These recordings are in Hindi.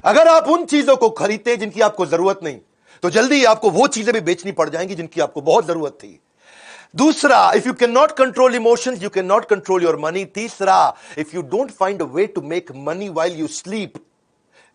अगर आप उन चीजों को खरीदते हैं जिनकी आपको जरूरत नहीं, तो जल्दी ही आपको वो चीजें भी बेचनी पड़ जाएंगी जिनकी आपको बहुत जरूरत थी। दूसरा, if you can not control emotions, you can not control your money. तीसरा, if you don't find a way to make money while you sleep,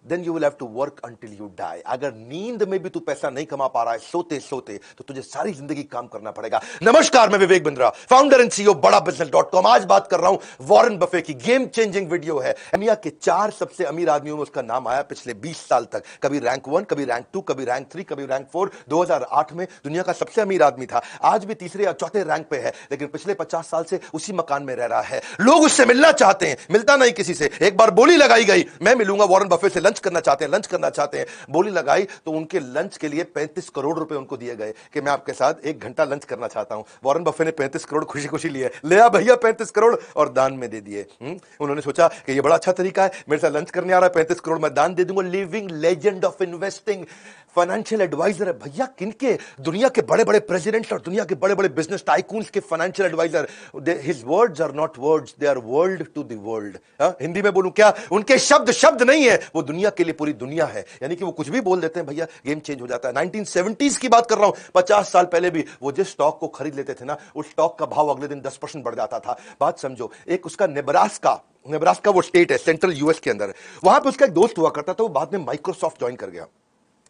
then you will have to work until you die। अगर नींद में भी तू पैसा नहीं कमा पा रहा है सोते सोते, तो तुझे सारी जिंदगी काम करना पड़ेगा। नमस्कार, मैं Vivek Bindra, founder and CEO बड़ा बिजनेस.com। आज बात कर रहा हूं वॉरेन बफे की। गेम चेंजिंग वीडियो है। दुनिया के 4 सबसे अमीर आदमियों में उसका नाम आया पिछले 20 साल तक। कभी रैंक 1, कभी रैंक 2, कभी रैंक 3, कभी रैंक 4। 2008 में दुनिया का सबसे अमीर आदमी था। आज भी तीसरे या चौथे रैंक पे है, लेकिन पिछले 50 साल से उसी मकान में रह रहा है। लोग उससे मिलना चाहते हैं, मिलता नहीं किसी से। एक बार बोली लगाई गई, मैं मिलूंगा वॉरेन बफे से, लंच करना चाहते हैं, लंच करना चाहते हैं। बोली लगाई तो उनके लंच के लिए 35 करोड़ रुपए उनको दिए गए कि मैं आपके साथ 1 घंटा लंच करना चाहता हूं। वॉरेन बफे ने 35 करोड़ खुशी खुशी लिए, ले आ भैया 35 करोड़, और दान में दे दिए। उन्होंने सोचा कि ये बड़ा अच्छा तरीका है, मेरे साथ लंच करने आ रहा है, 35 करोड़ मैं दान दे दूंगा। Living legend of investing, financial adviser है भैया। किनके? दुनिया के बड़े बड़े प्रेसिडेंट्स और दुनिया के बड़े बड़े बिजनेस टाइकून्स के financial adviser. His words are not words, they are world to the world. Hindi में बोलूं क्या, उनके शब्द शब्द नहीं है, वो दुनिया के लिए पूरी दुनिया है। यानी कि वो कुछ भी बोल देते हैं भैया, गेम चेंज हो जाता है। 1970s की बात कर रहा हूं, 50 साल पहले भी वो जिस स्टॉक को खरीद लेते थे ना, उस स्टॉक का भाव अगले दिन 10% बढ़ जाता था। बात समझो, एक उसका नेब्रास्का वो स्टेट है सेंट्रल यूएस के अंदर, वहां पे उसका एक दोस्त हुआ करता था, वो बाद में माइक्रोसॉफ्ट ज्वाइन कर गया।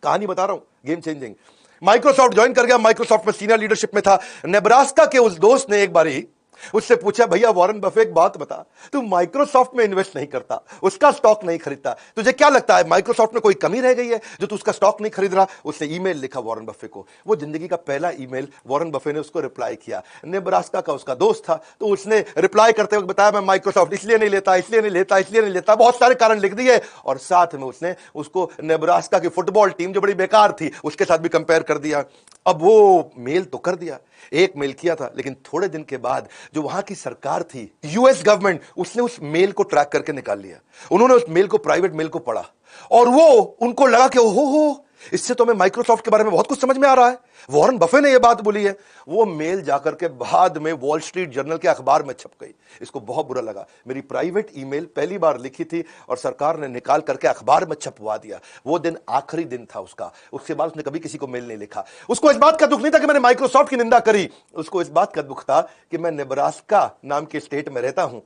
कहानी बता रहा हूं, गेम चेंजिंग। माइक्रोसॉफ्ट ज्वाइन कर गया, माइक्रोसॉफ्ट में सीनियर लीडरशिप में था। नेब्रास्का के उस दोस्त ने एक बारी उससे पूछा, भैया वॉरेन बफे एक बात बता, तू माइक्रोसॉफ्ट में इन्वेस्ट नहीं करता, उसका स्टॉक नहीं खरीदता, तुझे क्या लगता है माइक्रोसॉफ्ट में कोई कमी रह गई है जो तू उसका स्टॉक नहीं खरीद रहा? उसने ईमेल लिखा वॉरेन बफे को। वो जिंदगी का पहला ईमेल, वॉरेन बफे ने उसको रिप्लाई किया। नेब्रास्का का उसका दोस्त था, तो उसने रिप्लाई करते वक्त बताया, मैं माइक्रोसॉफ्ट इसलिए नहीं लेता, इसलिए नहीं लेता, इसलिए नहीं लेता, बहुत सारे कारण लिख दिए। और साथ में उसने उसको नेब्रास्का की फुटबॉल टीम जो बड़ी बेकार थी उसके साथ भी कंपेयर कर दिया। अब वो मेल तो कर दिया, एक मेल किया था, लेकिन थोड़े दिन के बाद जो वहां की सरकार थी, यूएस गवर्नमेंट, उसने उस मेल को ट्रैक करके निकाल लिया। उन्होंने उस मेल को, प्राइवेट मेल को पढ़ा, और वो उनको लगा कि ओहो, इससे तो हमें माइक्रोसॉफ्ट के बारे में बहुत कुछ समझ में आ रहा है, वॉरेन बफे ने यह बात बोली है। वो मेल जाकर के बाद में वॉल स्ट्रीट जर्नल के अखबार में छप गई। इसको बहुत बुरा लगा, मेरी प्राइवेट ईमेल पहली बार लिखी थी और सरकार ने निकाल करके अखबार में छपवा दिया। वो दिन आखिरी दिन था उसका, उसके बाद उसने कभी किसी को मेल नहीं लिखा। उसको इस बात का दुख नहीं था कि मैंने माइक्रोसॉफ्ट की निंदा करी, उसको इस बात का दुख था कि मैं नेब्रास्का नाम के स्टेट में रहता हूं,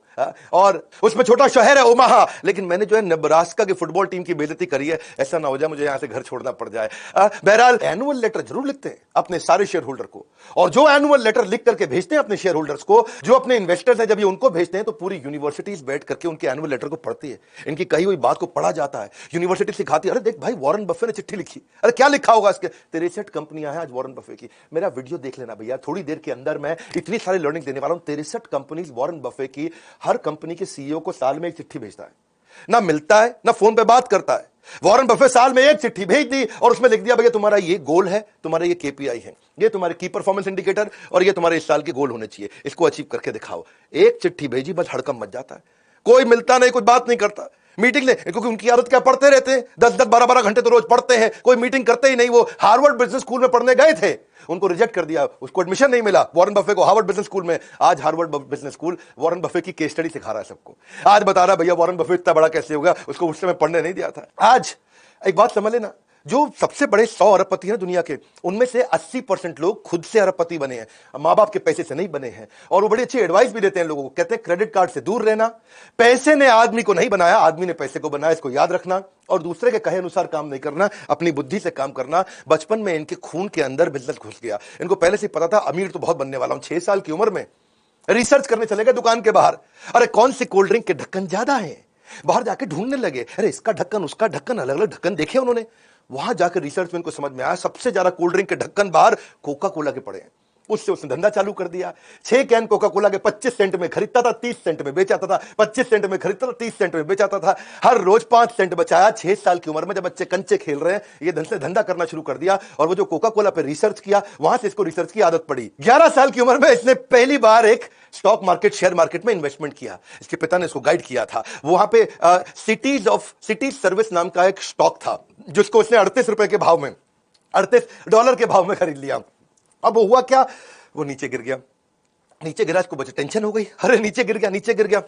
और उसमें छोटा शहर है ओमाहा, लेकिन मैंने जो है नेब्रास्का की फुटबॉल टीम की बेइज्जती करी है। ऐसा ना हो जाए मुझे यहां से घर छोड़ना पड़ जाए। बहरहाल, एनुअल लेटर जरूर लिखते हैं अपने सारे शेयर होल्डर को, और जो एनुअल लेटर लिख करके भेजते हैं अपने शेयर होल्डर्स को, जो अपने इन्वेस्टर्स हैं, जब ये उनको भेजते हैं तो पूरी यूनिवर्सिटीज बैठ करके उनके एनुअल लेटर को पढ़ती है, इनकी कही हुई बात को पढ़ा जाता है। यूनिवर्सिटी सिखाती है, अरे देख भाई वॉरेन बफे ने चिट्ठी लिखी, अरे क्या लिखा होगा इसके, 63 कंपनियां हैं आज वॉरेन बफे की। मेरा वीडियो देख लेना भैया, थोड़ी देर के अंदर मैं इतनी सारी लर्निंग देने वाला हूं। 63 कंपनीज वॉरेन बफे की। हर कंपनी के सीईओ को साल में एक चिट्ठी भेजता है, ना मिलता है ना फोन पे बात करता है। वॉरेन बफे साल में एक चिट्ठी भेज दी और उसमें लिख दिया, भैया तुम्हारा ये गोल है, तुम्हारा ये केपीआई है, ये तुम्हारे की परफॉर्मेंस इंडिकेटर, और ये तुम्हारे इस साल के गोल होने चाहिए, इसको अचीव करके दिखाओ। एक चिट्ठी भेजी, बस हड़कंप मच जाता है। कोई मिलता नहीं, कुछ बात नहीं करता। मीटिंग ले, क्योंकि उनकी आदत क्या, पढ़ते रहते हैं, 10-10, 12-12 घंटे तो रोज पढ़ते हैं, कोई मीटिंग करते ही नहीं। वो हार्वर्ड बिजनेस स्कूल में पढ़ने गए थे, उनको रिजेक्ट कर दिया, उसको एडमिशन नहीं मिला। वॉरेन बफे को हार्वर्ड बिजनेस स्कूल में, आज Harvard business school Warren Buffett की केस स्टडी सिखा रहा है सबको। आज बता रहा है भैया वॉरेन बफे इतना बड़ा कैसे होगा, उसको उस समय पढ़ने नहीं दिया था। आज एक बात समझ लेना, जो सबसे बड़े 100 अरबपति हैं दुनिया के, उनमें से 80% लोग खुद से अरबपति बने हैं, मां बाप के पैसे से नहीं बने हैं। और वो बड़ी अच्छी एडवाइस भी देते हैं लोगों को, कहते हैं क्रेडिट कार्ड से दूर रहना, पैसे ने आदमी को नहीं बनाया, आदमी ने पैसे को बनाया, इसको याद रखना, और दूसरे के कहे अनुसार काम नहीं करना, अपनी बुद्धि से काम करना। बचपन में इनके खून के अंदर बिजनेस घुस गया, इनको पहले से पता था अमीर तो बहुत बनने वाला हूं। 6 साल की उम्र में रिसर्च करने चले गए दुकान के बाहर, अरे कौन सी कोल्ड ड्रिंक के ढक्कन ज्यादा है, बाहर जाके ढूंढने लगे, अरे इसका ढक्कन उसका ढक्कन, अलग अलग ढक्कन देखे उन्होंने। वहां जाकर रिसर्च में इनको समझ में आया सबसे ज्यादा कोल्ड ड्रिंक के ढक्कन बाहर कोका कोला के पड़े हैं। उससे उसने धंधा चालू कर दिया। 6 कैन कोका कोला के 25 सेंट में खरीदता था, 30 सेंट में बेचाता था, 25 सेंट में खरीदता था, 30 सेंट में बेचाता था, हर रोज 5 सेंट बचाया। 6 साल की उम्र में जब बच्चे कंचे खेल रहे हैं, ये धन से धंधा करना शुरू कर दिया। और वो जो कोका कोला पे रिसर्च किया, वहां से इसको रिसर्च की आदत पड़ी। 11 साल की उम्र में इसने पहली बार एक स्टॉक मार्केट, शेयर मार्केट में इन्वेस्टमेंट किया। इसके पिता ने इसको गाइड किया था। वहां पे सिटीज सर्विस नाम का एक स्टॉक था, जिसको उसने 38 रुपए के भाव में, $38 के भाव में खरीद लिया। अब हुआ क्या, वो नीचे गिर गया, नीचे गिरा, इसको बच्चे टेंशन हो गई, अरे नीचे गिर गया, नीचे गिर गया।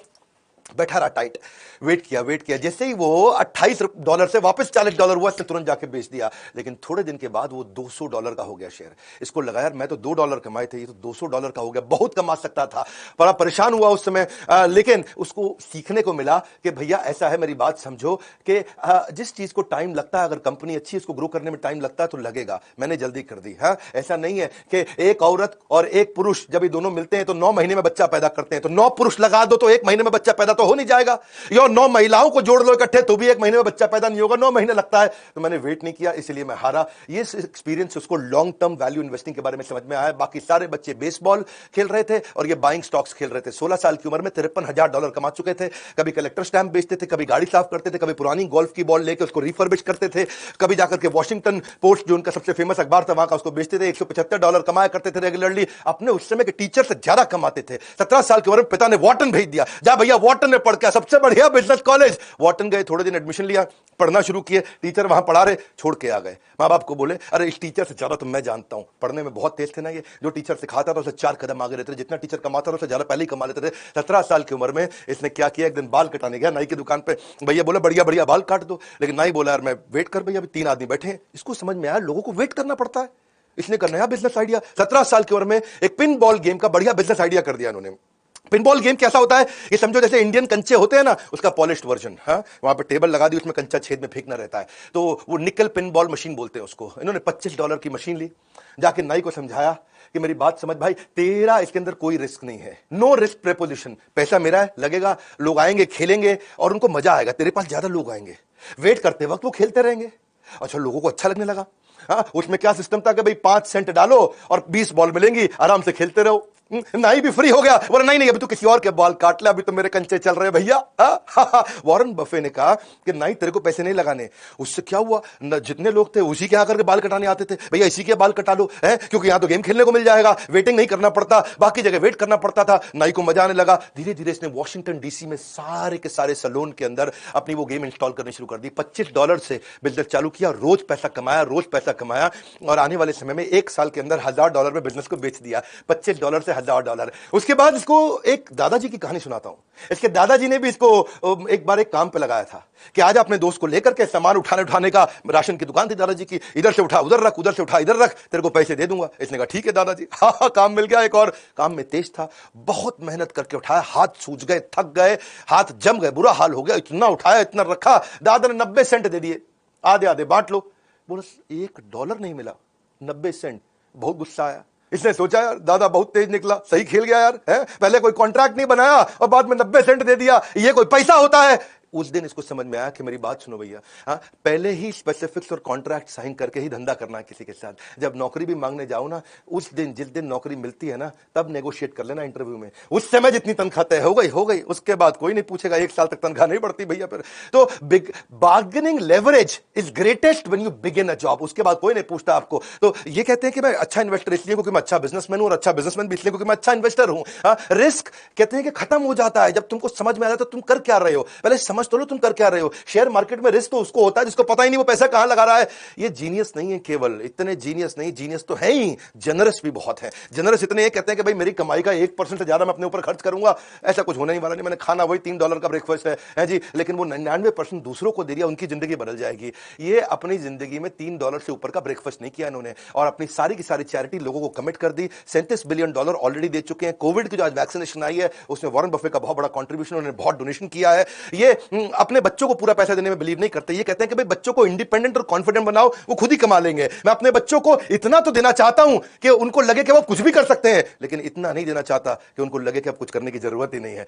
बैठा रहा टाइट, वेट किया जैसे ही वो $28 से वापस $40 हुआ, इसने तुरंत जाके बेच दिया। लेकिन थोड़े दिन के बाद वो $200 का हो गया शेयर। इसको लगा यार मैं तो $2 कमाए थे, ये तो $200 का हो गया, बहुत कमा सकता था। बड़ा परेशान हुआ उस समय, लेकिन उसको सीखने को मिला कि भैया ऐसा है, मेरी बात समझो कि जिस चीज को टाइम लगता है, अगर कंपनी अच्छी इसको ग्रो करने में टाइम लगता है तो लगेगा। मैंने जल्दी कर दी। हाँ, ऐसा नहीं है कि एक औरत और एक पुरुष जब ये दोनों मिलते हैं तो 9 महीने में बच्चा पैदा करते हैं, तो 9 पुरुष लगा दो तो 1 महीने में बच्चा पैदा तो हो नहीं जाएगा। या 9 महिलाओं को जोड़ लो इकट्ठे तो भी 1 महीने में बच्चा पैदा नहीं होगा, 9 महीने लगता है। तो मैंने वेट नहीं किया, इसलिए मैं हारा। ये एक्सपीरियंस उसको लॉन्ग टर्म वैल्यू इन्वेस्टिंग के बारे में समझ में आया। बाकी सारे बच्चे बेसबॉल खेल रहे थे और ये बाइंग स्टॉक्स खेल रहे थे। 16 साल की उम्र में $53,000 कमा चुके थे। कभी कलेक्टर स्टैंप बेचते थे, कभी गाड़ी साफ करते थे, कभी पुरानी गोल्फ की बॉल लेकर उसको रिफर्बिश करते थे, कभी जाकर के वॉशिंगटन पोस्ट जो उनका सबसे फेमस अखबार था वहां का उसको बेचते थे। $175 कमाया करते थे रेगुलरली। अपने उस समय के टीचर से ज्यादा कमाते थे। 17 साल की उम्र में पिता ने वॉटन भेज दिया, जा भैया वॉटन में पढ़ के, सबसे बढ़िया बिजनेस कॉलेज। वॉटन गए, थोड़े दिन एडमिशन लिया, पढ़ना शुरू किए। टीचर वहां पढ़ा रहे, छोड़ के आ गए। मां बाप को बोले अरे इस टीचर से ज्यादा तो मैं जानता हूं, पढ़ने में बहुत तेज थे ना ये, जो टीचर सिखाता था उससे 4 कदम आगे रहते थे, जितना टीचर कमाता था उससे ज्यादा पहले ही कमा लेते थे। 17 साल की उम्र में इसने क्या किया, एक दिन बाल कटाने गया नाई की दुकान पे। भैया बोला बढ़िया बढ़िया बाल काट दो, लेकिन नाई बोला यार मैं वेट कर भैया, अभी 3 आदमी बैठे हैं। इसको समझ में आया लोगों को वेट करना पड़ता है। इसने का नया बिजनेस आइडिया 17 साल की उम्र में एक पिन बॉल गेम का बढ़िया बिजनेस आइडिया कर दिया इन्होंने। पिनबॉल गेम कैसा होता है, ये समझो जैसे इंडियन कंचे होते हैं ना, उसका पॉलिश्ड वर्जन। हाँ, वहां पे टेबल लगा दी, उसमें कंचा छेद में फेंकना रहता है, तो वो निकल पिनबॉल मशीन बोलते हैं उसको। इन्होंने $25 की मशीन ली, जाके नाई को समझाया कि मेरी बात समझ भाई, तेरा इसके अंदर कोई रिस्क नहीं है, नो रिस्क प्रेपोजिशन। पैसा मेरा है, लगेगा, लोग आएंगे खेलेंगे और उनको मजा आएगा, तेरे पास ज्यादा लोग आएंगे, वेट करते वक्त वो खेलते रहेंगे। अच्छा, लोगों को अच्छा लगने लगा। हाँ, उसमें क्या सिस्टम था कि भाई 5 सेंट डालो और 20 बॉल मिलेंगी, आराम से खेलते रहो। नाई भी फ्री हो गया, बोला नहीं अभी तो किसी और के बाल काट ले, अभी तो मेरे कंचे चल रहे हैं भैया। वॉरेन बफे ने कहा कि नाई तेरे को पैसे नहीं लगाने। उससे क्या हुआ, जितने लोग थे उसी के आकर के बाल कटाने आते थे। भैया इसी के बाल कटा लो, है क्योंकि यहां तो गेम खेलने को मिल जाएगा, वेटिंग नहीं करना पड़ता, बाकी जगह वेट करना पड़ता था। नाई को मजा आने लगा। धीरे धीरे इसने वॉशिंगटन डीसी में सारे के सारे सैलून के अंदर अपनी वो गेम इंस्टॉल करनी शुरू कर दी। $25 से बिजनेस चालू किया, रोज पैसा कमाया और आने वाले समय में 1 साल के अंदर $1,000 में बिजनेस को बेच दिया। $25 से $1,000। उसके बाद इसको एक दादाजी की कहानी सुनाता हूं। इसके दादाजी ने भी इसको एक बार एक काम पे लगाया था कि आज अपने दोस्त को लेकर के सामान उठाने का, राशन की दुकान थी दादाजी की, इधर से उठा उधर रख, उधर से उठा इधर रख, तेरे को पैसे दे दूंगा। इसने कहा ठीक है दादाजी। हाँ, काम मिल गया। एक और काम में तेज था, बहुत मेहनत करके उठाया, हाथ सूज गए, थक गए, हाथ जम गए, बुरा हाल हो गया। इतना उठाया, इतना रखा, दादा ने 90 सेंट दे दिए, आधे आधे बांट लो। बोला $1 नहीं मिला, 90 सेंट। बहुत गुस्सा आया। इसने सोचा यार दादा बहुत तेज निकला, सही खेल गया यार, है पहले कोई कॉन्ट्रैक्ट नहीं बनाया और बाद में 90 सेंट दे दिया, ये कोई पैसा होता है। उस दिन इसको समझ में आया कि मेरी बात सुनो भैया, हाँ, पहले ही स्पेसिफिक्स और कॉन्ट्रैक्ट साइन करके ही धंधा करना है किसी के साथ। जब नौकरी भी मांगने जाओ ना, उस दिन जिस दिन नौकरी मिलती है ना, तब नेगोशिएट कर लेना इंटरव्यू में। उस समय जितनी तनख्वाह तय हो गई, उसके बाद कोई नहीं पूछेगा। 1 साल तक तनख्वाह नहीं बढ़ती भैया फिर तो। Big bargaining leverage is greatest when you begin a job. उसके बाद कोई नहीं पूछता आपको। तो ये कहते हैं कि मैं अच्छा इन्वेस्टर इसलिए क्योंकि मैं अच्छा बिजनेसमैन हूं, और अच्छा बिजनेसमैन भी इसलिए क्योंकि मैं अच्छा इन्वेस्टर हूं। रिस्क कहते हैं कि खत्म हो जाता है जब तुमको समझ में आ जाता है तुम कर क्या रहे हो। पहले समझ तो लो तुम कर क्या रहे हो। शेयर मार्केट में रिस्क तो उसको होता है जिसको पता ही नहीं वो पैसा कहां लगा रहा है। ये जीनियस नहीं है, केवल इतने जीनियस नहीं, जीनियस तो है ही, जनरस भी बहुत है। जनरस इतने ये कहते हैं कि भाई मेरी कमाई का 1% से ज्यादा मैं अपने ऊपर खर्च करूंगा, ऐसा कुछ होने ही वाला नहीं। मैंने खाना वही $3 का ब्रेकफास्ट है जी, लेकिन वो 99% दूसरों को दे दिया, उनकी जिंदगी बदल जाएगी। ये अपनी जिंदगी में $3 से ऊपर का ब्रेकफास्ट नहीं किया इन्होंने, और अपनी सारी की सारी चैरिटी लोगों को कमिट कर दी। $37 बिलियन ऑलरेडी दे चुके हैं। कोविड की जो आज वैक्सीनेशन आई है उसमें वॉरेन बफे का बहुत बड़ा कंट्रीब्यूशन, उन्होंने बहुत डोनेशन किया है। ये अपने बच्चों को पूरा पैसा देने में बिलीव नहीं करते। ये कहते हैं कि भाई बच्चों को इंडिपेंडेंट और कॉन्फिडेंट बनाओ, वो खुद ही कमा लेंगे। मैं अपने बच्चों को इतना तो देना चाहता हूं कि उनको लगे कि वो कुछ भी कर सकते हैं, लेकिन इतना नहीं देना चाहता कि उनको लगे कि अब कुछ करने की जरूरत ही नहीं है।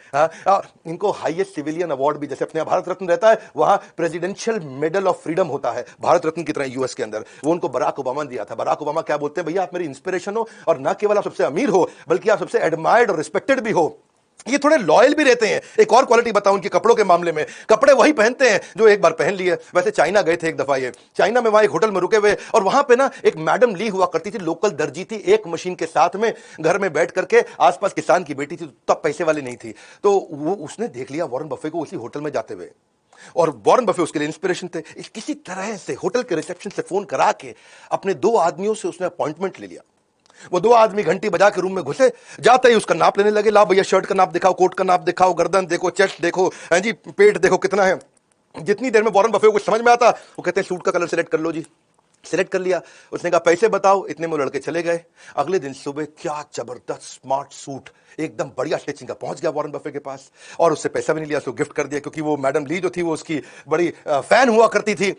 इनको हाईएस्ट सिविलियन अवार्ड भी, जैसे अपने भारत रत्न रहता है, वहां प्रेसिडेंशियल मेडल ऑफ फ्रीडम होता है भारत रत्न की तरह यूएस के अंदर, वो उनको बराक ओबामा ने दिया था। बराक ओबामा क्या बोलते हैं, भैया आप मेरी इंस्पिरेशन हो, और ना केवल आप सबसे अमीर हो बल्कि आप सबसे एडमायर्ड और रिस्पेक्टेड भी हो। ये थोड़े लॉयल भी रहते हैं। एक और क्वालिटी बताऊं उनके कपड़ों के मामले में, कपड़े वही पहनते हैं जो एक बार पहन लिए। वैसे चाइना गए थे एक दफा, ये चाइना में वहां एक होटल में रुके हुए, और वहां पे ना एक मैडम ली हुआ करती थी, लोकल दर्जी थी, एक मशीन के साथ में घर में बैठ करके, आसपास किसान की बेटी थी, तब पैसे वाली नहीं थी। तो वो उसने देख लिया वॉरेन बफे को उसी होटल में जाते हुए, और वॉरेन बफे उसके लिए इंस्पिरेशन थे। किसी तरह से होटल के रिसेप्शन से फोन करा के अपने 2 आदमियों से उसने अपॉइंटमेंट ले लिया। वो दो आदमी घंटी बजा के रूम में घुसे, जाते ही उसका नाप लेने लगे। ला भैया शर्ट का नाप दिखाओ, कोट का नाप दिखाओ, गर्दन देखो, चेस्ट देखो, हैं जी, पेट देखो कितना है। जितनी देर में वॉरेन बफे को समझ में आता, वो कहते हैं सूट का कलर सिलेक्ट कर लो जी। सिलेक्ट कर लिया। उसने कहा पैसे बताओ, इतने में लड़के चले गए। अगले दिन सुबह क्या जबरदस्त स्मार्ट सूट, एकदम बढ़िया स्टिचिंग का, पहुंच गया वॉरेन बफे के पास और उससे पैसा भी नहीं लिया, उसको गिफ्ट कर दिया, क्योंकि वो मैडम ली जो थी वो उसकी बड़ी फैन हुआ करती थी।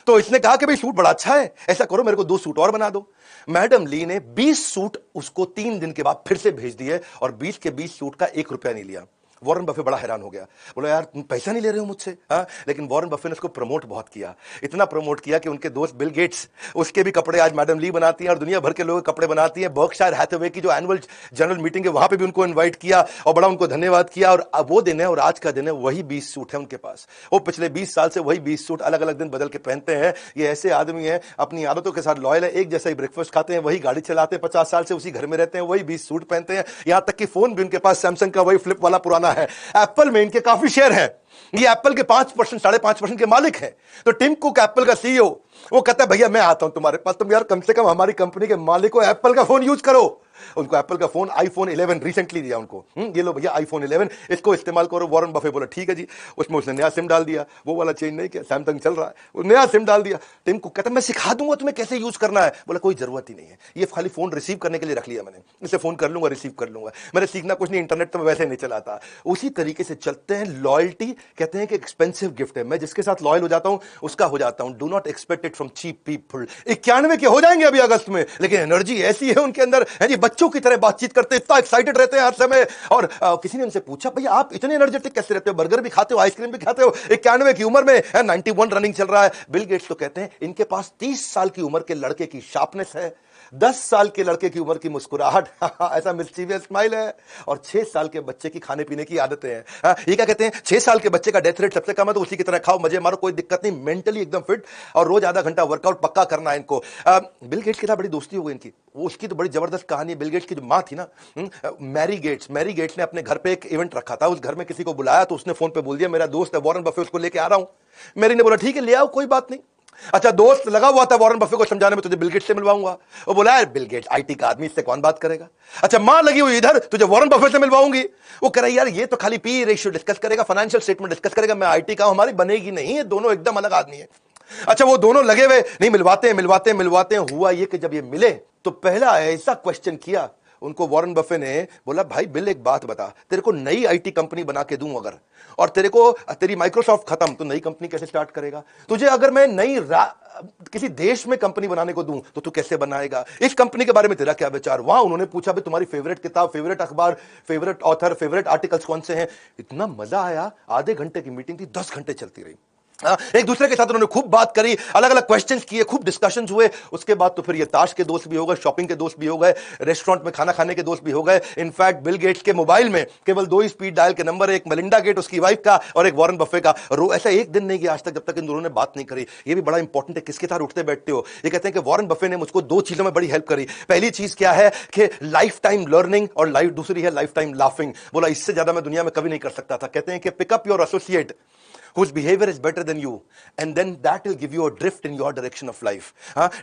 तो इसने कहा कि भाई सूट बड़ा अच्छा है, ऐसा करो मेरे को 2 सूट और बना दो। मैडम ली ने 20 सूट उसको 3 दिन के बाद फिर से भेज दिए और 20 के 20 सूट का 1 रुपया नहीं लिया। वॉरेन बफे बड़ा हैरान हो गया, बोला यार तुम पैसा नहीं ले रहे हो मुझसे। हाँ, लेकिन वॉरेन बफे ने उसको प्रमोट बहुत किया, इतना प्रमोट किया कि उनके दोस्त बिल गेट्स, उसके भी कपड़े आज मैडम ली बनाती हैं और दुनिया भर के लोग कपड़े बनाती हैं। बर्कशायर हैथवे की जो एनुअल जनरल मीटिंग है वहां पे भी उनको इन्वाइट किया और बड़ा उनको धन्यवाद किया। और वो दिन है और आज का दिन है, वही 20 सूट है उनके पास। वो पिछले 20 साल से वही 20 सूट अलग अलग दिन बदल के पहनते हैं। ये ऐसे आदमी है, अपनी आदतों के साथ लॉयल है, एक जैसा ही ब्रेकफास्ट खाते हैं, वही गाड़ी चलाते हैं, 50 साल से उसी घर में रहते हैं, वही 20 सूट पहनते हैं। यहां तक कि फोन भी उनके पास सैमसंग का वही फ्लिप वाला पुराना है। एप्पल में इनके काफी शेयर हैं, ये एप्पल के 5% 5.5% के मालिक हैं। तो टिम कुक एप्पल का सीईओ, वो कहता है भैया मैं आता हूं तुम्हारे पास, तुम यार कम से कम हमारी कंपनी के मालिक को एप्पल का फोन यूज करो। उनको एप्पल का फोन आईफोन 11 रिसेंटली दिया उनको, ये लो भैया आईफोन 11 इसको इस्तेमाल करो। वॉरेन बफे बोला ठीक है जी। उसमें उसने नया सिम डाल दिया, वो वाला चेंज नहीं किया, सैमसंग चल रहा है, वो नया सिम डाल दिया। टिम कुक कहता है मैं सिखा दूंगा तुम्हें कैसे यूज करना है। बोला कोई जरूरत ही नहीं है, ये खाली फोन रिसीव करने के लिए रख लिया मैंने, इसे फोन कर लूंगा रिसीव कर लूंगा, मैंने सीखना कुछ नहीं, इंटरनेट तो मैं वैसे नहीं चलाता। उसी तरीके से चलते हैं। लॉयल्टी कहते हैं कि एक्सपेंसिव गिफ्ट है, मैं जिसके साथ लॉयल हो जाता हूं उसका हो जाता हूं। Do not expect it from cheap people. 91 के हो जाएंगे अभी अगस्त में, लेकिन एनर्जी ऐसी है उनके अंदर, है जी, बच्चों की तरह बातचीत करते, इतना एक्साइटेड रहते हैं हर समय। और किसी ने उनसे पूछा भैया आप इतने एनर्जेटिक कैसे रहते हो, बर्गर भी खाते हो, आइसक्रीम भी खाते हो, 91 की उम्र में, 91 रनिंग चल रहा है। बिल गेट्स तो कहते हैं इनके पास 30 साल की उम्र के लड़के की शार्पनेस है, 10 साल के लड़के की उम्र की मुस्कुराहट, ऐसा मिस्चीवियस स्माइल है, और 6 साल के बच्चे की खाने पीने की आदतें हैं। ये क्या कहते हैं, 6 साल के बच्चे का डेथ रेट सबसे कम है, तो उसी की तरह खाओ, मजे मारो, कोई दिक्कत नहीं, मेंटली एकदम फिट, और रोज आधा घंटा वर्कआउट पक्का करना है इनको। बिल गेट्स के साथ बड़ी दोस्ती हो गई इनकी, वो उसकी तो बड़ी जबरदस्त कहानी है। बिल गेट्स की जो मां थी ना, मैरी गेट्स ने अपने घर पे एक इवेंट रखा था, उस घर में किसी को बुलाया, तो उसने फोन पे बोल दिया मेरा दोस्त है वॉरेन बफे, उसको लेके आ रहा हूं। मैरी ने बोला ठीक है ले आओ, कोई बात नहीं। अच्छा, दोस्त लगा हुआ था वॉरेन बफे को समझाने में, तुझे बिल गेट्स से मिलवाऊंगा। वो बोला यार बिल गेट्स आईटी का आदमी, इससे कौन बात करेगा। अच्छा, मां लगी हुई इधर, तुझे वॉरेन बफे से मिलवाऊंगी। वो कह रहा यार ये तो खाली पी रेशियो डिस्कस करेगा, फाइनेंशियल स्टेटमेंट डिस्कस करेगा, मैं आईटी का हूं, हमारी बनेगी नहीं, ये दोनों एकदम अलग आदमी है। अच्छा, वो दोनों लगे हुए, नहीं मिलवाते हैं। हुआ ये कि जब ये मिले तो पहला ऐसा क्वेश्चन किया उनको वॉरेन बफे ने, बोला भाई बिल एक बात बता, तेरे को नई आईटी कंपनी बना के दूं अगर, और तेरी माइक्रोसॉफ्ट खत्म, तो नई कंपनी कैसे स्टार्ट करेगा। तुझे अगर मैं किसी देश में कंपनी बनाने को दूं तो तू कैसे बनाएगा। इस कंपनी के बारे में तेरा क्या विचार। वहां उन्होंने पूछा भाई तुम्हारी फेवरेट किताब, फेवरेट अखबार, फेवरेट ऑथर, फेवरेट आर्टिकल्स कौन से हैं। इतना मजा आया, आधे घंटे की मीटिंग थी, 10 घंटे चलती रही। एक दूसरे के साथ उन्होंने खूब बात करी, अलग अलग क्वेश्चंस किए, खूब डिस्कशंस हुए। उसके बाद तो फिर ये ताश के दोस्त भी हो गए, शॉपिंग के दोस्त भी हो गए, रेस्टोरेंट में खाना खाने के दोस्त भी हो गए। इनफैक्ट बिल गेट्स के मोबाइल में केवल 2 ही स्पीड डायल के नंबर, एक मेलिंडा गेट उसकी वाइफ का और एक वॉरेन बफे का। ऐसा एक दिन नहीं गया आज तक जब तक इन दोनों ने बात नहीं करी। ये भी बड़ा इंपॉर्टेंट है, किसके साथ उठते बैठते हो। ये कहते हैं कि वॉरेन बफे ने मुझको 2 चीजों में बड़ी हेल्प करी। पहली चीज क्या है कि लाइफ टाइम लर्निंग, और दूसरी है लाइफ टाइम लाफिंग। बोला इससे ज्यादा मैं दुनिया में कभी नहीं कर सकता था। कहते हैं कि pick up your associate whose behavior is better than you, and then that will give you a drift in your direction of life.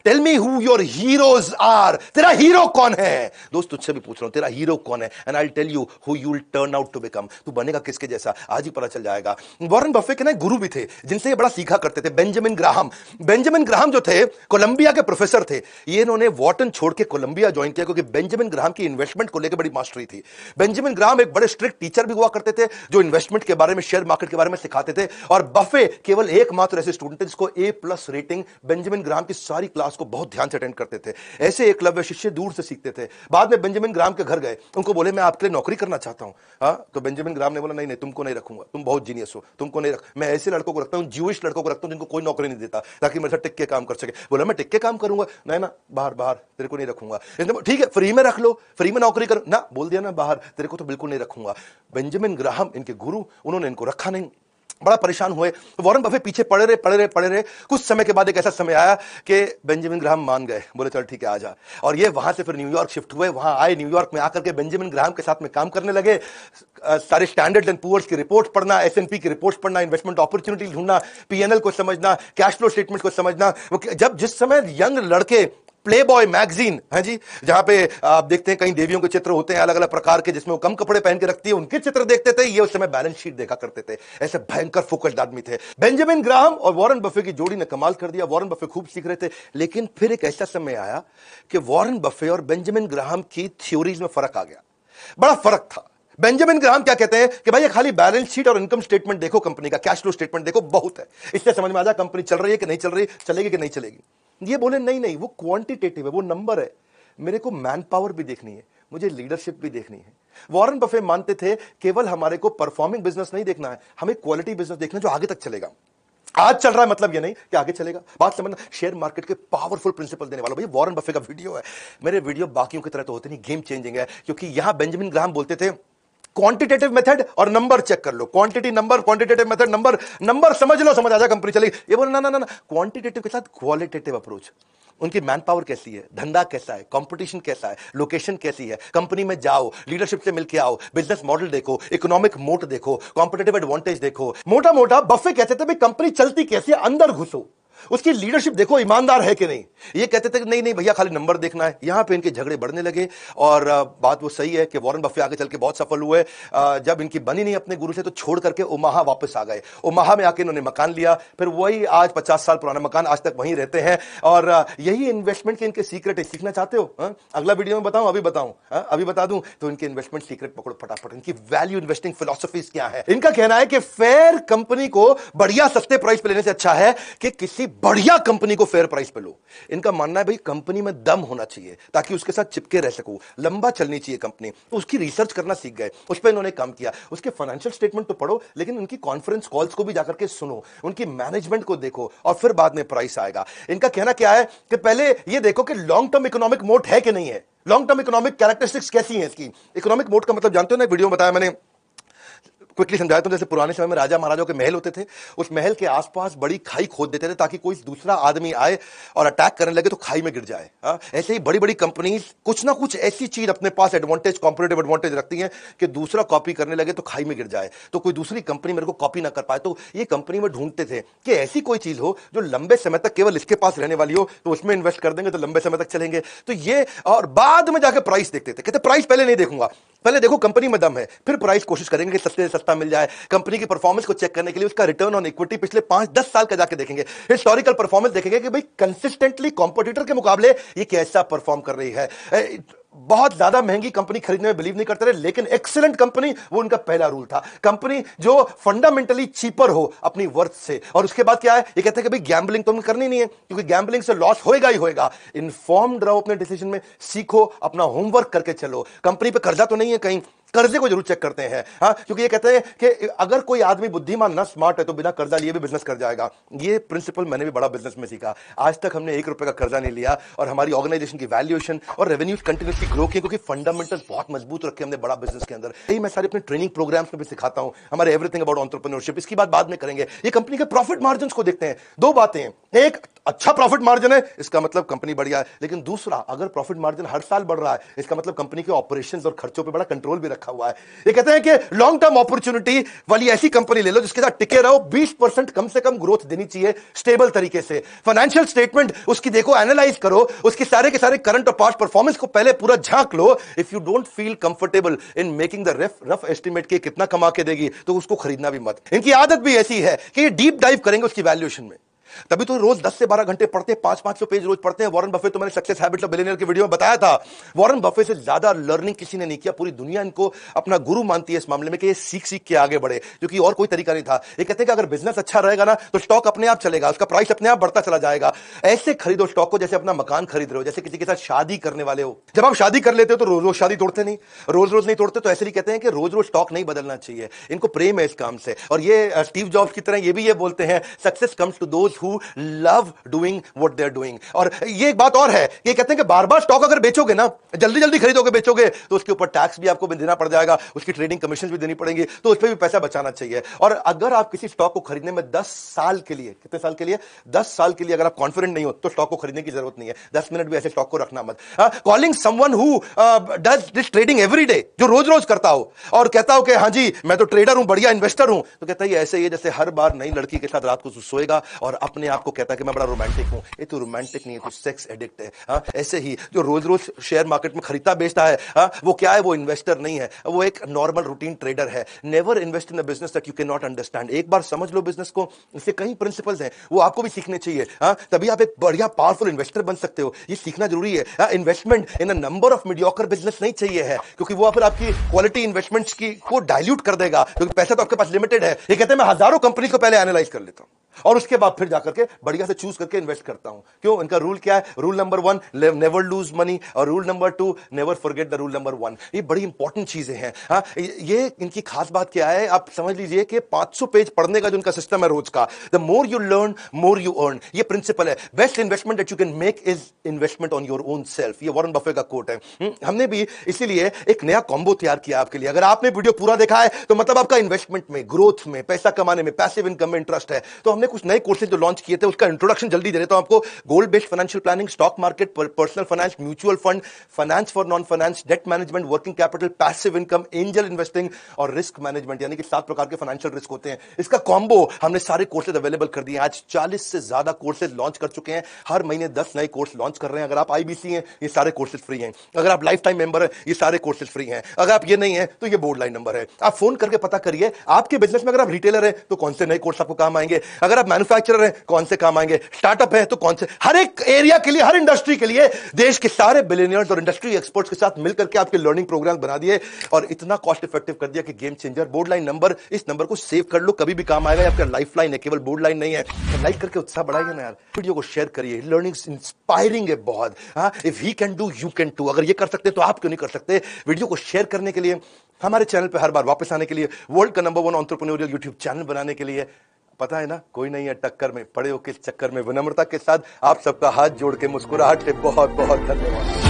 Tell me who your heroes are. तेरा हीरो कौन है दोस्त, तुझसे भी पूछ रहा हूं, तेरा हीरो कौन है, and I'll tell you who you'll turn out to become. तू बनेगा किसके जैसा, आज ही पता चल जाएगा। वॉरेन बफे के ना गुरु भी थे जिनसे ये बड़ा सीखा करते थे, बेंजामिन ग्राहम जो थे कोलंबिया के प्रोफेसर थे। ये इन्होंने वॉर्टन छोड़ के कोलंबिया ज्वाइन किया क्योंकि बेंजामिन ग्राहम की इन्वेस्टमेंट को लेकर बड़ी मास्टरी थी। बेंजामिन ग्राहम एक बड़े स्ट्रिक्ट टीचर भी हुआ करते थे जो इन्वेस्टमेंट के बारे में, शेयर मार्केट के बारे में सिखाते थे। और बफे केवल एकमात्र ऐसे स्टूडेंट थे जिसको A+ रेटिंग। बेंजामिन ग्राहम की सारी क्लास को बहुत ध्यान से अटेंड करते थे। ऐसे एकलव्य शिष्य दूर से सीखते थे। बाद में बेंजामिन ग्राहम के घर गए, उनको बोले मैं आपके लिए नौकरी करना चाहता हूं। तो बेंजामिन ग्राहम ने बोला नहीं तुमको नहीं रखूंगा, तुम बहुत जीनियस हो, तुमको नहीं रख, मैं ऐसे लड़कों को रखता हूं, ज्यूइश लड़कों को रखता हूं जिनको कोई नौकरी नहीं देता, ताकि मेरे साथ टिक के काम कर सके। बोला मैं टिक के काम करूंगा, नहीं ना, बाहर तेरे को नहीं रखूंगा। ठीक है फ्री में रख लो, फ्री में नौकरी करो ना, बोल दिया ना बाहर, तेरे को तो बिल्कुल नहीं रखूंगा। बेंजामिन ग्राहम इनके गुरु, उन्होंने इनको रखा नहीं, बड़ा परेशान हुए। वॉरेन बफे पीछे पड़े रहे। कुछ समय के बाद एक ऐसा समय आया कि बेंजामिन ग्राहम मान गए, बोले चल ठीक है आजा। और ये वहां से फिर न्यूयॉर्क शिफ्ट हुए। वहां आए, न्यूयॉर्क में आकर के बेंजामिन ग्राहम के साथ में काम करने लगे। सारे स्टैंडर्ड एंड पुअर्स की रिपोर्ट पढ़ना, S&P की रिपोर्ट पढ़ना, इन्वेस्टमेंट अपॉर्चुनिटी ढूंढना, P&L को समझना, कैश फ्लो स्टेटमेंट को समझना। जब जिस समय यंग लड़के प्लेबॉय मैगजीन है जी, जहां पे आप देखते हैं कई देवियों के चित्र होते हैं अलग अलग प्रकार के, जिसमें वो कम कपड़े पहन के रखती है, उनके चित्र देखते थे। ये उस समय बैलेंस शीट देखा करते थे। ऐसे भयंकर फोकस्ड आदमी थे। बेंजामिन ग्राहम और वॉरेन बफे की जोड़ी ने कमाल कर दिया। वॉरेन बफे खूब सीख रहे थे, लेकिन फिर एक ऐसा समय आया कि वॉरेन बफे और बेंजामिन ग्राहम की थ्योरीज में फर्क आ गया। बड़ा फर्क था। बेंजामिन ग्राहम क्या कहते हैं कि भाई ये खाली बैलेंस शीट और इनकम स्टेटमेंट देखो, कंपनी का कैश फ्लो स्टेटमेंट देखो, बहुत है, इससे समझ में आ जाए कंपनी चल रही है कि नहीं चल रही, चलेगी कि नहीं चलेगी। ये बोले नहीं नहीं, वो क्वांटिटेटिव है, वो नंबर है, मेरे को मैन पावर भी देखनी है, मुझे लीडरशिप भी देखनी है। वॉरेन बफे मानते थे केवल हमारे को परफॉर्मिंग बिजनेस नहीं देखना है, हमें क्वालिटी बिजनेस देखना है जो आगे तक चलेगा। आज चल रहा है मतलब ये नहीं कि आगे चलेगा। बात समझना, शेयर मार्केट के पावरफुल प्रिंसिपल देने वाला भाई वॉरेन बफे का वीडियो है। मेरे वीडियो बाकियों की तरह तो होते नहीं, गेम चेंजिंग है, क्योंकि यहां बेंजामिन ग्राहम बोलते थे क्वांटिटेटिव मेथड और नंबर चेक कर लो, quantity number, quantitative method number, number समझ लो, समझ आ जाए कंपनी चलेगी। ये बोले ना ना ना, क्वांटिटेटिव के साथ क्वालिटेटिव अप्रोच। उनकी मैन पावर कैसी है, धंधा कैसा है, कंपटीशन कैसा है, लोकेशन कैसी है, कंपनी में जाओ, लीडरशिप से मिलके आओ, बिजनेस मॉडल देखो, इकोनॉमिक मोट देखो, कॉम्पिटिटिव एडवांटेज देखो। मोटा मोटा बफे कहते थे भाई कंपनी चलती कैसी है, अंदर घुसो, उसकी लीडरशिप देखो, ईमानदार है कि नहीं। ये कहते थे कि नहीं नहीं भैया खाली नंबर देखना है। यहां पे इनके झगड़े बढ़ने लगे और बात वो सही है कि वॉरेन बफे आगे चल के बहुत सफल हुए। जब इनकी बनी नहीं अपने गुरु से तो छोड़ करके ओमाहा वापस आ गए। ओमाहा में आके इन्होंने मकान लिया, फिर वही आज 50 साल पुराना मकान, आज तक वहीं रहते हैं। और यही इन्वेस्टमेंट के इनके सीक्रेट है। सीखना चाहते हो अगला वीडियो में बताऊं, अभी बताऊं, अभी बता दूं तो इनके इन्वेस्टमेंट सीक्रेट पकड़ो फटाफट। इनकी वैल्यू इन्वेस्टिंग फिलॉसफीज क्या है। इनका कहना है कि फेयर कंपनी को बढ़िया सस्ते प्राइस पे लेने से अच्छा है कि किसी बढ़िया कंपनी को फेयर प्राइस पे लो। इनका मानना है भाई कंपनी में दम होना चाहिए ताकि उसके साथ चिपके रह सको, लंबा चलनी चाहिए कंपनी। तो उसकी रिसर्च करना सीख गए, उस पर इन्होंने काम किया। उसके फाइनेंशियल स्टेटमेंट तो पढ़ो, लेकिन उनकी कॉन्फ्रेंस कॉल्स को भी जाकर के सुनो, उनकी मैनेजमेंट को देखो, और फिर बाद में प्राइस आएगा। इनका कहना क्या है कि पहले ये देखो कि लॉन्ग टर्म इकोनॉमिक मोट है कि नहीं है, लॉन्ग टर्म इकोनॉमिक कैरेक्टरिस्टिक्स कैसी है इसकी। इकोनॉमिक मोट का मतलब जानते हो ना, वीडियो में बताया मैंने, क्विकली समझाया तो, जैसे पुराने समय में राजा महाराजाओं के महल होते थे, उस महल के आसपास बड़ी खाई खोद देते थे ताकि कोई दूसरा आदमी आए और अटैक करने लगे तो खाई में गिर जाए। ऐसे ही बड़ी बड़ी कंपनीज कुछ ना कुछ ऐसी चीज अपने पास एडवांटेज, कॉम्पिटिटिव एडवांटेज रखती हैं कि दूसरा कॉपी करने लगे तो खाई में गिर जाए, तो कोई दूसरी कंपनी मेरे को कॉपी ना कर पाए। तो ये कंपनी में ढूंढते थे कि ऐसी कोई चीज हो जो लंबे समय तक केवल इसके पास रहने वाली हो, तो उसमें इन्वेस्ट कर देंगे तो लंबे समय तक चलेंगे। तो ये, और बाद में जाकर प्राइस देखते थे। कहते प्राइस पहले नहीं देखूंगा, पहले देखो कंपनी में दम है, फिर प्राइस कोशिश करेंगे कि सस्ते से सस्ता मिल जाए। कंपनी की परफॉर्मेंस को चेक करने के लिए उसका रिटर्न ऑन इक्विटी पिछले 5-10 साल का जाके देखेंगे, हिस्टोरिकल परफॉर्मेंस देखेंगे कि भाई कंसिस्टेंटली कॉम्पिटिटर के मुकाबले ये कैसा परफॉर्म कर रही है। बहुत ज्यादा महंगी कंपनी खरीदने में बिलीव नहीं करते रहे, लेकिन एक्सीलेंट कंपनी वो उनका पहला रूल था। कंपनी जो फंडामेंटली चीपर हो अपनी वर्थ से। और उसके बाद क्या है, ये कहते हैं कि भाई गैम्बलिंग तो करनी नहीं है, क्योंकि गैम्बलिंग से लॉस होएगा ही होएगा। इन्फॉर्म्ड रहो अपने डिसीजन में, सीखो, अपना होमवर्क करके चलो। कंपनी पे कर्जा तो नहीं है कहीं, कर्जे को जरूर चेक करते हैं, क्योंकि ये कहते हैं कि अगर कोई आदमी बुद्धिमान ना, स्मार्ट है, तो बिना कर्जा लिए भी बिजनेस कर जाएगा। ये प्रिंसिपल मैंने भी बड़ा बिजनेस में सीखा। आज तक हमने 1 रुपए का कर्जा नहीं लिया और हमारी ऑर्गेनाइजेशन की वैल्यूएशन और रेवेन्यूज कंटिन्यूसली ग्रो किए, क्योंकि फंडामेंटल्स बहुत मजबूत रखे हमने बड़ा बिजनेस के अंदर। यही मैं सारे अपने ट्रेनिंग प्रोग्राम्स में भी सिखाता हूं, हमारे एवरीथिंग अबाउट एंटरप्रेन्योरशिप। इसकी बात बाद में करेंगे। ये कंपनी के प्रॉफिट मार्जिन को देखते हैं। 2 बातें हैं, एक अच्छा प्रॉफिट मार्जिन है, इसका मतलब कंपनी बढ़िया है, लेकिन दूसरा, अगर प्रॉफिट मार्जिन हर साल बढ़ रहा है, इसका मतलब कंपनी के ऑपरेशंस और खर्चों पे बड़ा कंट्रोल भी रखा हुआ है। ये कहते हैं कि लॉन्ग टर्म अपॉर्चुनिटी वाली ऐसी कंपनी ले लो जिसके साथ टिके रहो, 20% कम से कम ग्रोथ देनी चाहिए स्टेबल तरीके से। फाइनेंशियल स्टेटमेंट उसकी देखो, एनालाइज करो, उसके सारे के सारे करंट और पास्ट परफॉर्मेंस को पहले पूरा झांक लो। If you don't feel comfortable in making the rough estimate के कितना कमा के देगी, तो उसको खरीदना भी मत। इनकी आदत भी ऐसी है कि ये डीप डाइव करेंगे उसकी वैल्यूएशन में। तभी तो रोज 10 से 12 घंटे पढ़ते हैं, 500-500 पेज रोज पढ़ते हैं। वॉरेन बफे तो मैंने सक्सेस हैबिट्स ऑफ बिलियनियर के वीडियो में बताया था, वॉरेन बफे से ज्यादा लर्निंग किसी ने नहीं किया। पूरी दुनिया इनको अपना गुरु मानती है इस मामले में कि ये सीख सीख के आगे बढ़े, क्योंकि और कोई तरीका नहीं था। ये कहते हैं कि अगर बिजनेस अच्छा रहेगा ना तो स्टॉक अपने आप चलेगा, उसका प्राइस अपने आप बढ़ता चला जाएगा। ऐसे खरीदो स्टॉक को जैसे अपना मकान खरीद रहे हो, जैसे किसी के साथ शादी करने वाले हो। जब आप शादी कर लेते हो तो रोज रोज शादी तोड़ते नहीं, रोज रोज नहीं तोड़ते। तो ऐसे ही कहते हैं कि रोज रोज स्टॉक नहीं बदलना चाहिए। इनको प्रेम है इस काम से। और ये स्टीव जॉब्स की तरह ये भी ये बोलते हैं, success comes to those who love doing what they are doing. और ये एक बात और है, ये कहते हैं कि बार बार स्टॉक अगर बेचोगे ना, जल्दी जल्दी खरीदोगे बेचोगे, तो उसके ऊपर टैक्स भी आपको देना पड़ जाएगा, उसकी ट्रेडिंग कमीशन भी देनी पड़ेंगी, तो उस पर भी पैसा बचाना चाहिए। और अगर आप किसी स्टॉक को खरीदने में 10 साल के लिए, कितने साल के लिए, 10 साल के लिए अगर आप कॉन्फिडेंट नहीं हो तो स्टॉक को खरीदने की जरूरत नहीं है। 10 मिनट भी ऐसे स्टॉक को रखना मत। Calling someone who does this trading every day, जो रोज रोज करता हो और कहता हो कि हाँ जी मैं तो ट्रेडर हूं, बढ़िया इन्वेस्टर हूं, तो कहता है ऐसे ही जैसे हर बार नई लड़की के साथ रात को सोएगा और अपने आप को कहता है कि मैं बड़ा रोमांटिक हूं, ये तो रोमांटिक नहीं है, तो सेक्स एडिक्ट है। हाँ, ऐसे ही जो रोज रोज शेयर मार्केट में खरीदता बेचता है, हाँ, वो क्या है, वो इन्वेस्टर नहीं है, वो एक नॉर्मल रूटीन ट्रेडर है। Never invest in a business that you can not understand. एक बार समझ लो बिजनेस को, इससे कई प्रिंसिपल्स हैं, वो आपको भी सीखने चाहिए। हाँ, तभी आप एक बढ़िया पावरफुल इन्वेस्टर बन सकते हो, ये सीखना जरूरी है। हाँ, investment in a number of mediocre business नहीं चाहिए है, क्योंकि वो फिर आपकी क्वालिटी इन्वेस्टमेंट्स की को डाइल्यूट कर देगा, क्योंकि पैसा तो आपके पास लिमिटेड है। ये कहते हैं मैं हजारों कंपनी को पहले एनालाइज कर लेता हूं और उसके बाद फिर जाकर के बढ़िया से चूज करके इन्वेस्ट करता हूं। क्यों? इनका रूल क्या है? Rule number 1, never lose money, और rule number 2, never forget the rule number 1। ये बड़ी इंपॉर्टेंट चीजें हैं। हाँ, ये इनकी खास बात क्या है, आप समझ लीजिए कि 500 पेज पढ़ने का जो इनका सिस्टम है रोज का, the more you learn more you earn, ये प्रिंसिपल है। Best investment that you can make is investment on your own self, ये वॉरेन बफे का कोट है। हमने भी इसीलिए एक नया कॉम्बो तैयार किया आपके लिए। अगर आपने वीडियो पूरा देखा है तो मतलब आपका इन्वेस्टमेंट में, ग्रोथ में, पैसा कमाने में, पैसिव इनकम में इंटरेस्ट है। तो हमने कुछ नए कोर्सेज जो लॉन्च किए थे, उसका इंट्रोडक्शन जल्दी दे देता हूं आपको। Gold based financial planning, stock market, personal finance, mutual fund, finance for non finance, debt management, working capital, passive income, angel investing और रिस्क मैनेजमेंट, यानी कि 7 प्रकार के फाइनेंशियल रिस्क होते हैं। इसका कॉम्बो हमने सारे कोर्सेज अवेलेबल कर दिए। आज 40 से ज्यादा कोर्सेज लॉन्च कर चुके हैं। हर महीने 10 नए कोर्स लॉन्च कर रहे हैं। अगर आप आईबीसी हैं, ये सारे कोर्सेज फ्री हैं। अगर आप लाइफ टाइम मेंबर हैं, ये सारे कोर्सेज फ्री हैं। अगर आप ये नहीं है तो ये बोर्ड लाइन नंबर है, आप फोन करके पता करिए। आपके बिजनेस में अगर आप रिटेलर हैं तो कौन से नए कोर्स आपको काम आएंगे, अगर आप मैन्युफैक्चरर हैं कौन से काम आएंगे, स्टार्टअप है तो कौन से, हर एक एरिया के लिए, हर इंडस्ट्री के लिए देश के सारे बिलियनियर्स और इंडस्ट्री एक्सपर्ट्स के साथ मिलकर के आपके लर्निंग प्रोग्राम बना दिए और इतना कॉस्ट इफेक्टिव कर दिया कि game changer. Board line number, इस नंबर को सेव कर लो, कभी भी काम आएगा। आपका लाइफ लाइन है, केवल बोर्ड लाइन नहीं है। तो लाइक करके उत्साह बढ़ाइए ना यार, वीडियो को शेयर करिए। लर्निंग इंस्पायरिंग है बहुत। हाँ, if he can do you can too. अगर ये कर सकते तो आप क्यों नहीं कर सकते? वीडियो को शेयर करने के लिए, हमारे चैनल पे हर बार वापस आने के लिए, वर्ल्ड का नंबर 1 एंटरप्रेन्योरियल यूट्यूब चैनल बनाने के लिए, पता है ना, कोई नहीं है टक्कर में, पड़े हो किस चक्कर में। विनम्रता के साथ आप सबका हाथ जोड़ के, मुस्कुराहट से बहुत बहुत धन्यवाद।